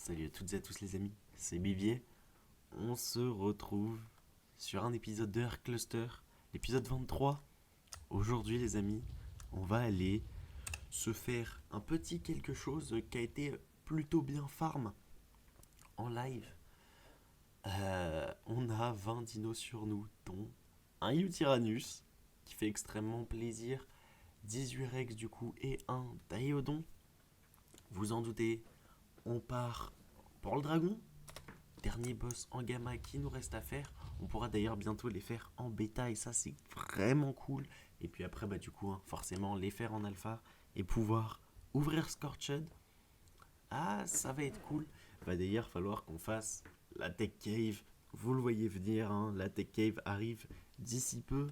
Salut à toutes et à tous les amis, c'est Bibier. On se retrouve sur un épisode de Air Cluster, l'épisode 23. Aujourd'hui les amis, on va aller se faire un petit quelque chose qui a été plutôt bien farm en live. On a 20 dinos sur nous, dont un Utyrannus qui fait extrêmement plaisir, 18 Rex du coup et un Diodon. Vous en doutez, on part pour le dragon. Dernier boss en gamma qui nous reste à faire. On pourra d'ailleurs bientôt les faire en bêta et ça c'est vraiment cool. Et puis après bah du coup forcément les faire en alpha et pouvoir ouvrir Scorched. Ah ça va être cool. Va d'ailleurs falloir qu'on fasse la Tech Cave. Vous le voyez venir, la Tech Cave arrive d'ici peu.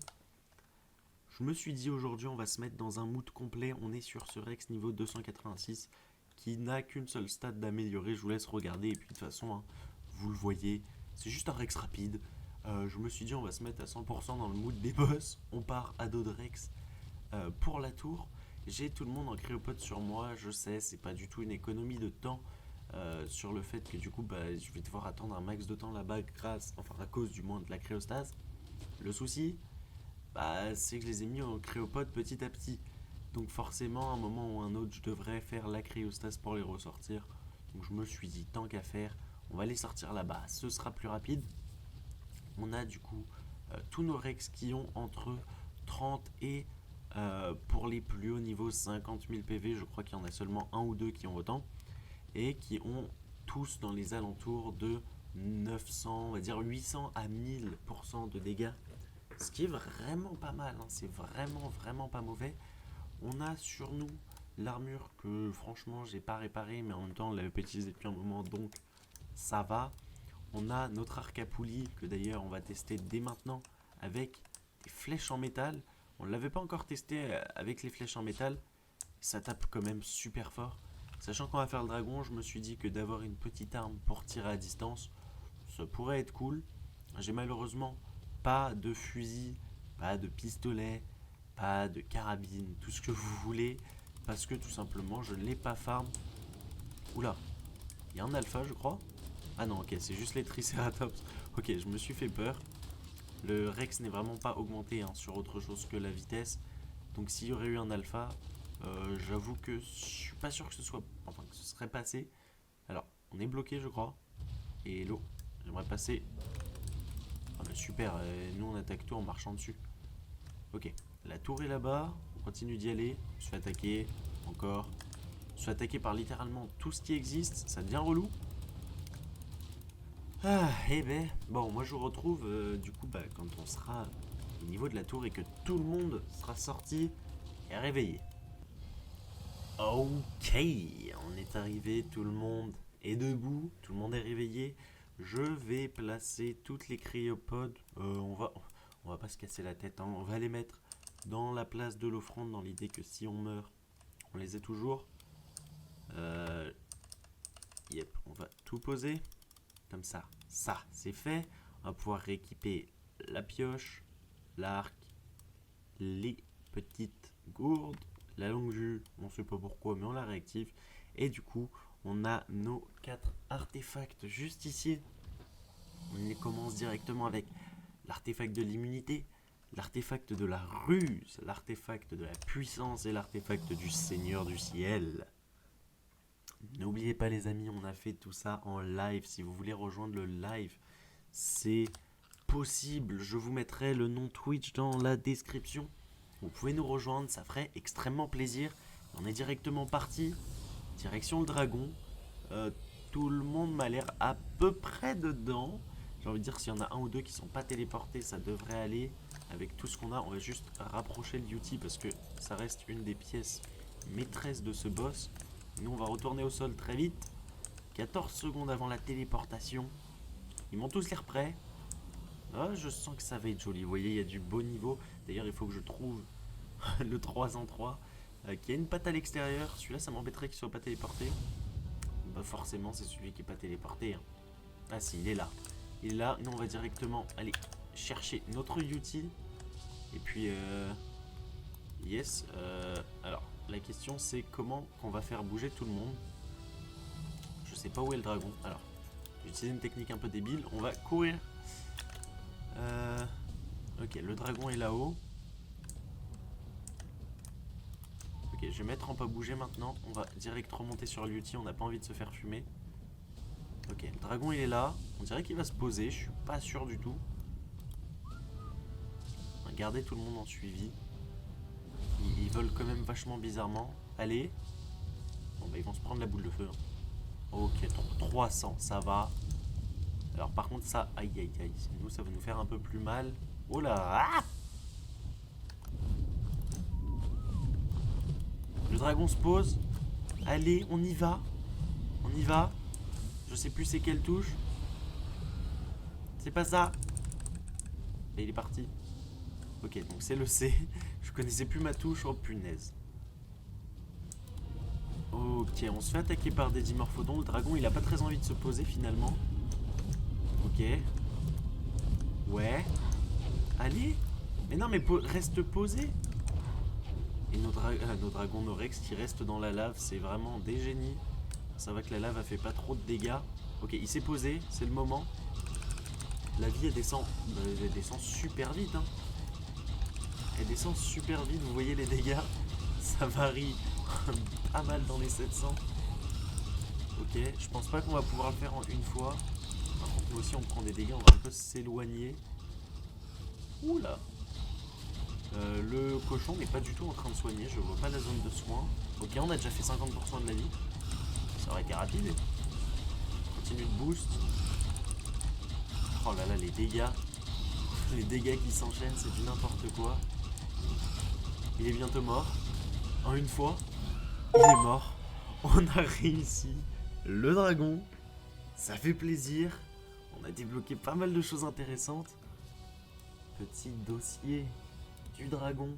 Je me suis dit aujourd'hui on va se mettre dans un mood complet. On est sur ce Rex niveau 286 qui n'a qu'une seule stat d'améliorer. Je vous laisse regarder et puis de toute façon vous le voyez, c'est juste un Rex rapide. Je me suis dit on va se mettre à 100% dans le mood des boss. On part à dos de Rex pour la tour. J'ai tout le monde en cryopode sur moi, je sais, c'est pas du tout une économie de temps sur le fait que du coup je vais devoir attendre un max de temps là-bas à cause du moins de la cryostase. Le souci, c'est que je les ai mis en cryopode petit à petit. Donc forcément, à un moment ou un autre, je devrais faire la cryostase pour les ressortir. Donc je me suis dit, tant qu'à faire, on va les sortir là-bas, ce sera plus rapide. On a du coup tous nos Rex qui ont entre 30 et pour les plus hauts niveaux 50 000 PV, je crois qu'il y en a seulement un ou deux qui ont autant. Et qui ont tous dans les alentours de 900, on va dire 800 à 1000% de dégâts. Ce qui est vraiment pas mal, c'est vraiment pas mauvais. On a sur nous l'armure que franchement j'ai pas réparée, mais en même temps on l'avait pas utilisée depuis un moment donc ça va. On a notre arc à poulie que d'ailleurs on va tester dès maintenant avec des flèches en métal. On ne l'avait pas encore testé avec les flèches en métal. Ça tape quand même super fort. Sachant qu'on va faire le dragon, je me suis dit que d'avoir une petite arme pour tirer à distance, ça pourrait être cool. J'ai malheureusement pas de fusil, pas de pistolet, pas de carabine, tout ce que vous voulez, parce que tout simplement je ne l'ai pas farm. Oula, il y a un alpha je crois. Ah non, ok, c'est juste les Triceratops. Ok, je me suis fait peur. Le Rex n'est vraiment pas augmenté sur autre chose que la vitesse. Donc s'il y aurait eu un alpha, j'avoue que je suis pas sûr que que ce serait passé. Alors, on est bloqué je crois. Et hello, j'aimerais passer. Ah bah super, nous on attaque tout en marchant dessus. Ok, la tour est là-bas, on continue d'y aller. Je suis attaqué, encore. Je suis attaqué par littéralement tout ce qui existe, ça devient relou. Ah, eh ben, bon, moi je vous retrouve du coup quand on sera au niveau de la tour et que tout le monde sera sorti et réveillé. Ok, on est arrivé, tout le monde est debout, tout le monde est réveillé. Je vais placer toutes les cryopodes. On va pas se casser la tête, on va les mettre dans la place de l'offrande dans l'idée que si on meurt, on les ait toujours. Yep, on va tout poser. Comme ça, c'est fait. On va pouvoir rééquiper la pioche, l'arc, les petites gourdes, la longue vue, on sait pas pourquoi, mais on la réactive. Et du coup, on a nos 4 artefacts juste ici. On les commence directement avec l'artefact de l'immunité, l'artefact de la ruse, l'artefact de la puissance et l'artefact du Seigneur du ciel. N'oubliez pas les amis, on a fait tout ça en live. Si vous voulez rejoindre le live, c'est possible. Je vous mettrai le nom Twitch dans la description. Vous pouvez nous rejoindre, ça ferait extrêmement plaisir. On est directement parti, direction le dragon. Tout le monde m'a l'air à peu près dedans. J'ai envie de dire s'il y en a un ou deux qui sont pas téléportés, ça devrait aller. Avec tout ce qu'on a, on va juste rapprocher le duty parce que ça reste une des pièces maîtresses de ce boss. Nous on va retourner au sol très vite. 14 secondes avant la téléportation. Ils m'ont tous l'air prêts. Ah, je sens que ça va être joli. Vous voyez, il y a du beau niveau. D'ailleurs, il faut que je trouve le 3 en 3 qui a une patte à l'extérieur. Celui-là, ça m'embêterait qu'il soit pas téléporté. Bah forcément, c'est celui qui est pas téléporté. Ah si, il est là. Il est là. Nous, on va directement aller chercher notre Yuti. Et puis, yes. Alors, la question, c'est comment on va faire bouger tout le monde. Je sais pas où est le dragon. Alors, j'ai utilisé une technique un peu débile. On va courir. Ok, le dragon est là-haut. Ok, je vais mettre en pas bouger maintenant. On va direct remonter sur l'outil. On n'a pas envie de se faire fumer. Ok, le dragon il est là. On dirait qu'il va se poser. Je suis pas sûr du tout. Regardez tout le monde en suivi. Ils volent quand même vachement bizarrement. Allez. Bon bah ils vont se prendre la boule de feu. Ok, 300, ça va. Alors par contre ça, aïe aïe aïe. Nous ça va nous faire un peu plus mal. Oh là, ah, le dragon se pose. Allez, on y va. On y va. Je sais plus c'est quelle touche. C'est pas ça. Et il est parti. Ok, donc c'est le C. Je connaissais plus ma touche. Oh punaise. Ok, on se fait attaquer par des dimorphodons. Le dragon, il a pas très envie de se poser finalement. Ok. Ouais. Allez. Mais non, mais reste posé. Et nos dragons, nos rex qui restent dans la lave, c'est vraiment des génies. Ça va que la lave a fait pas trop de dégâts. Ok, il s'est posé, c'est le moment. La vie, elle descend super vite. Hein. Elle descend super vite, vous voyez les dégâts. Ça varie pas mal dans les 700. Ok, je pense pas qu'on va pouvoir le faire en une fois. Par contre, nous aussi, on prend des dégâts, on va un peu s'éloigner. Oula. Le cochon n'est pas du tout en train de soigner, je vois pas la zone de soin. Ok, on a déjà fait 50% de la vie. Ça aurait été rapide. Continue de boost. Oh là là, les dégâts. Les dégâts qui s'enchaînent, c'est du n'importe quoi. Il est bientôt mort. En une fois, il est mort. On a réussi. Le dragon. Ça fait plaisir. On a débloqué pas mal de choses intéressantes. Petit dossier du dragon.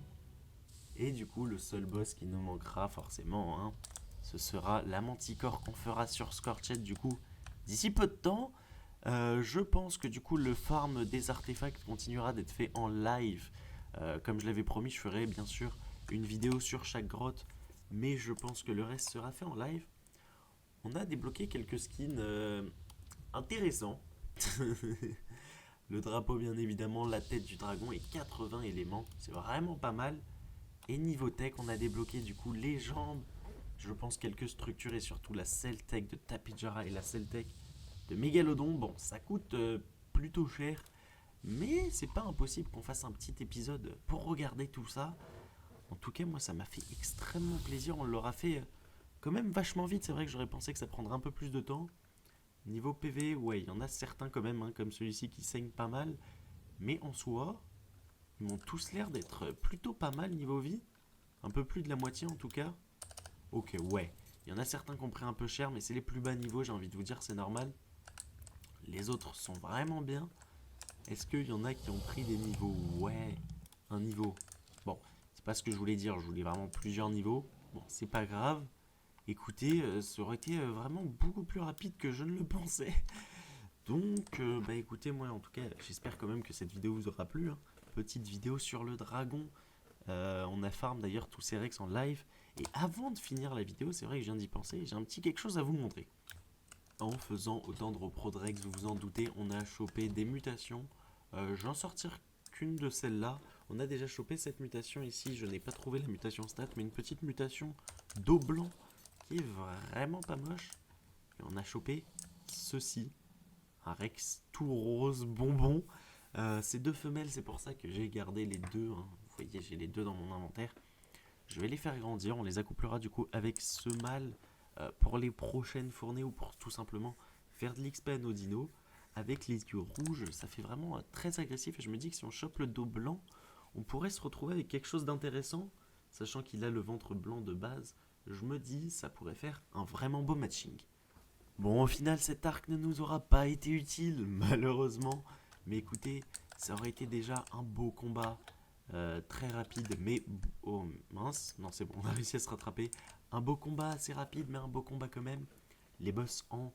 Et du coup, le seul boss qui nous manquera forcément, hein, ce sera la manticore qu'on fera sur Scorched du coup d'ici peu de temps. Je pense que du coup le farm des artefacts continuera d'être fait en live. Comme je l'avais promis, je ferai bien sûr une vidéo sur chaque grotte, mais je pense que le reste sera fait en live. On a débloqué quelques skins intéressants. Le drapeau bien évidemment, la tête du dragon et 80 éléments, c'est vraiment pas mal. Et niveau tech, on a débloqué du coup les jambes, je pense quelques structures et surtout la Cell Tech de Tapijara et la Cell Tech de Mégalodon. Bon, ça coûte plutôt cher, mais c'est pas impossible qu'on fasse un petit épisode pour regarder tout ça. En tout cas, moi ça m'a fait extrêmement plaisir, on l'aura fait quand même vachement vite. C'est vrai que j'aurais pensé que ça prendrait un peu plus de temps. Niveau PV, ouais, il y en a certains quand même, hein, comme celui-ci qui saigne pas mal, mais en soi, ils m'ont tous l'air d'être plutôt pas mal niveau vie. Un peu plus de la moitié en tout cas. Ok, ouais. Il y en a certains qui ont pris un peu cher, mais c'est les plus bas niveaux, j'ai envie de vous dire, c'est normal. Les autres sont vraiment bien. Est-ce qu'il y en a qui ont pris des niveaux? Ouais, un niveau. Bon, c'est pas ce que je voulais dire, je voulais vraiment plusieurs niveaux. Bon, c'est pas grave. Écoutez, ça aurait été vraiment beaucoup plus rapide que je ne le pensais. Donc, bah écoutez, moi en tout cas, j'espère quand même que cette vidéo vous aura plu. Hein. Petite vidéo sur le dragon. On a farm d'ailleurs tous ces rex en live. Et avant de finir la vidéo, c'est vrai que je viens d'y penser, j'ai un petit quelque chose à vous montrer. En faisant autant de repro de rex, vous vous en doutez, on a chopé des mutations. Je vais en sortir qu'une de celles-là. On a déjà chopé cette mutation ici, je n'ai pas trouvé la mutation stat, mais une petite mutation d'eau blanc qui est vraiment pas moche. Et on a chopé ceci, un rex tout rose bonbon. C'est deux femelles, c'est pour ça que j'ai gardé les deux. Hein. Vous voyez, j'ai les deux dans mon inventaire. Je vais les faire grandir, on les accouplera du coup avec ce mâle pour les prochaines fournées ou pour tout simplement faire de l'XP à nos dinos. Avec les yeux rouges, ça fait vraiment très agressif et je me dis que si on chope le dos blanc, on pourrait se retrouver avec quelque chose d'intéressant. Sachant qu'il a le ventre blanc de base, je me dis ça pourrait faire un vraiment beau matching. Bon, au final, cet arc ne nous aura pas été utile, malheureusement. Mais écoutez, ça aurait été déjà un beau combat. Très rapide, mais... Oh mince, non c'est bon, on a réussi à se rattraper. Un beau combat assez rapide, mais un beau combat quand même. Les boss en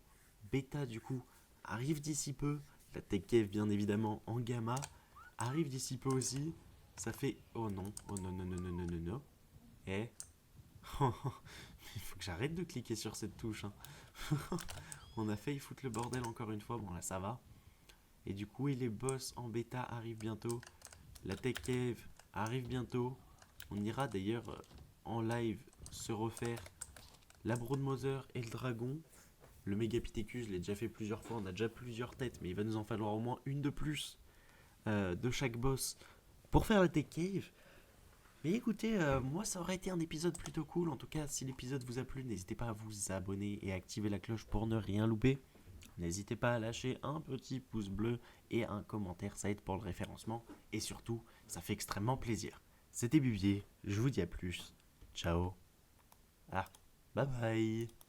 bêta du coup arrivent d'ici peu. La tech cave bien évidemment en gamma arrive d'ici peu aussi. Ça fait... Oh non, oh non, non, non, non, non, non, non. Eh. Il faut que j'arrête de cliquer sur cette touche. Hein. On a failli foutre le bordel encore une fois. Bon, là, ça va. Et du coup, et les boss en bêta arrivent bientôt. La Tech Cave arrive bientôt. On ira d'ailleurs en live se refaire la Brood Mother et le dragon. Le Megapithecus, je l'ai déjà fait plusieurs fois. On a déjà plusieurs têtes, mais il va nous en falloir au moins une de plus de chaque boss pour faire la Tech Cave. Mais écoutez, moi ça aurait été un épisode plutôt cool. En tout cas, si l'épisode vous a plu, n'hésitez pas à vous abonner et à activer la cloche pour ne rien louper. N'hésitez pas à lâcher un petit pouce bleu et un commentaire, ça aide pour le référencement. Et surtout, ça fait extrêmement plaisir. C'était Bubier, je vous dis à plus. Ciao. Ah, bye bye.